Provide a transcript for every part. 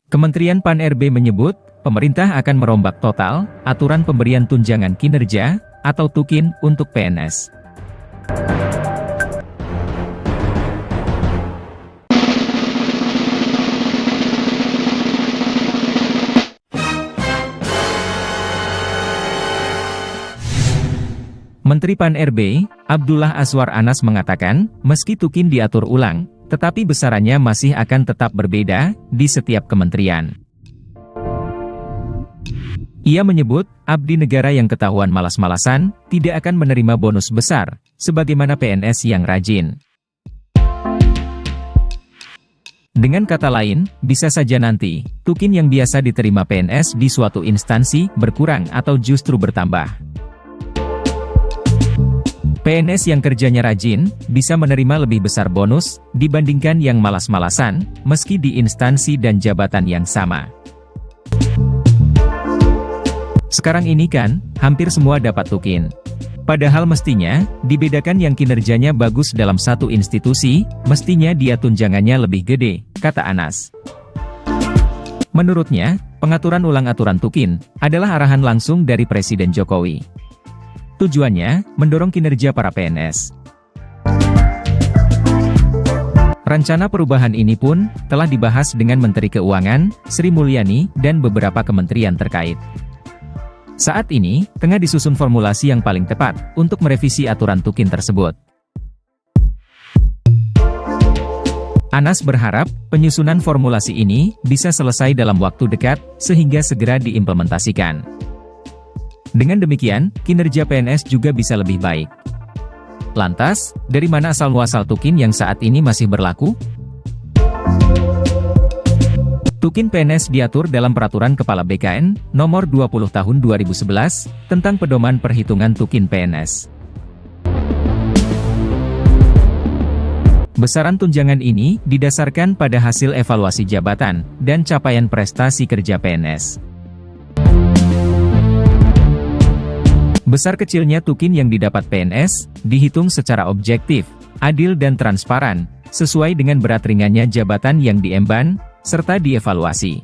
Kementerian Pan-RB menyebut, pemerintah akan merombak total aturan pemberian tunjangan kinerja atau TUKIN untuk PNS. Menteri Pan-RB, Abdullah Azwar Anas mengatakan, meski TUKIN diatur ulang, tetapi besarannya masih akan tetap berbeda di setiap kementerian. Ia menyebut, abdi negara yang ketahuan malas-malasan, tidak akan menerima bonus besar, sebagaimana PNS yang rajin. Dengan kata lain, bisa saja nanti, TUKIN yang biasa diterima PNS di suatu instansi berkurang atau justru bertambah. PNS yang kerjanya rajin, bisa menerima lebih besar bonus, dibandingkan yang malas-malasan, meski di instansi dan jabatan yang sama. Sekarang ini kan, hampir semua dapat TUKIN. Padahal mestinya, dibedakan yang kinerjanya bagus dalam satu institusi, mestinya dia tunjangannya lebih gede, kata Anas. Menurutnya, pengaturan ulang aturan TUKIN, adalah arahan langsung dari Presiden Jokowi. Tujuannya, mendorong kinerja para PNS. Rencana perubahan ini pun, telah dibahas dengan Menteri Keuangan, Sri Mulyani, dan beberapa kementerian terkait. Saat ini, tengah disusun formulasi yang paling tepat, untuk merevisi aturan TUKIN tersebut. Anas berharap, penyusunan formulasi ini, bisa selesai dalam waktu dekat, sehingga segera diimplementasikan. Dengan demikian, kinerja PNS juga bisa lebih baik. Lantas, dari mana asal-muasal TUKIN yang saat ini masih berlaku? TUKIN PNS diatur dalam Peraturan Kepala BKN, Nomor 20 Tahun 2011, tentang pedoman perhitungan TUKIN PNS. Besaran tunjangan ini didasarkan pada hasil evaluasi jabatan, dan capaian prestasi kerja PNS. Besar kecilnya TUKIN yang didapat PNS, dihitung secara objektif, adil dan transparan, sesuai dengan berat ringannya jabatan yang diemban, serta dievaluasi.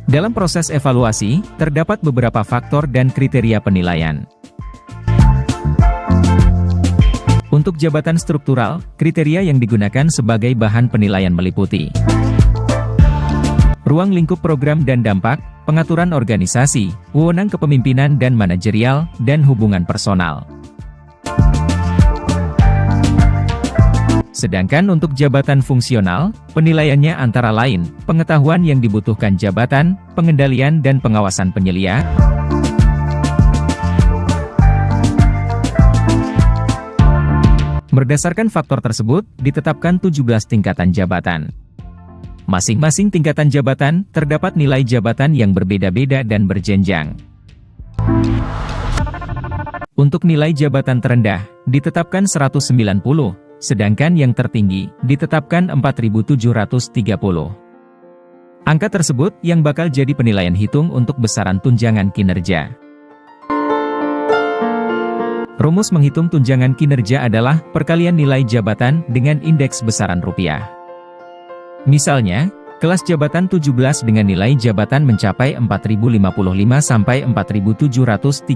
Dalam proses evaluasi, terdapat beberapa faktor dan kriteria penilaian. Untuk jabatan struktural, kriteria yang digunakan sebagai bahan penilaian meliputi ruang lingkup program dan dampak, pengaturan organisasi, wewenang kepemimpinan dan manajerial, dan hubungan personal. Sedangkan untuk jabatan fungsional, penilaiannya antara lain, pengetahuan yang dibutuhkan jabatan, pengendalian dan pengawasan penyelia. Berdasarkan faktor tersebut, ditetapkan 17 tingkatan jabatan. Masing-masing tingkatan jabatan, terdapat nilai jabatan yang berbeda-beda dan berjenjang. Untuk nilai jabatan terendah, ditetapkan 190, sedangkan yang tertinggi, ditetapkan 4.730. Angka tersebut yang bakal jadi penilaian hitung untuk besaran tunjangan kinerja. Rumus menghitung tunjangan kinerja adalah perkalian nilai jabatan dengan indeks besaran rupiah. Misalnya, kelas jabatan 17 dengan nilai jabatan mencapai 4.055 sampai 4.730,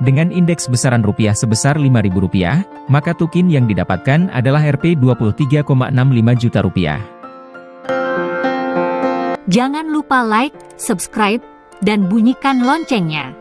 dengan indeks besaran rupiah sebesar Rp5.000, maka TUKIN yang didapatkan adalah Rp23,65 juta rupiah. Jangan lupa like, subscribe, dan bunyikan loncengnya.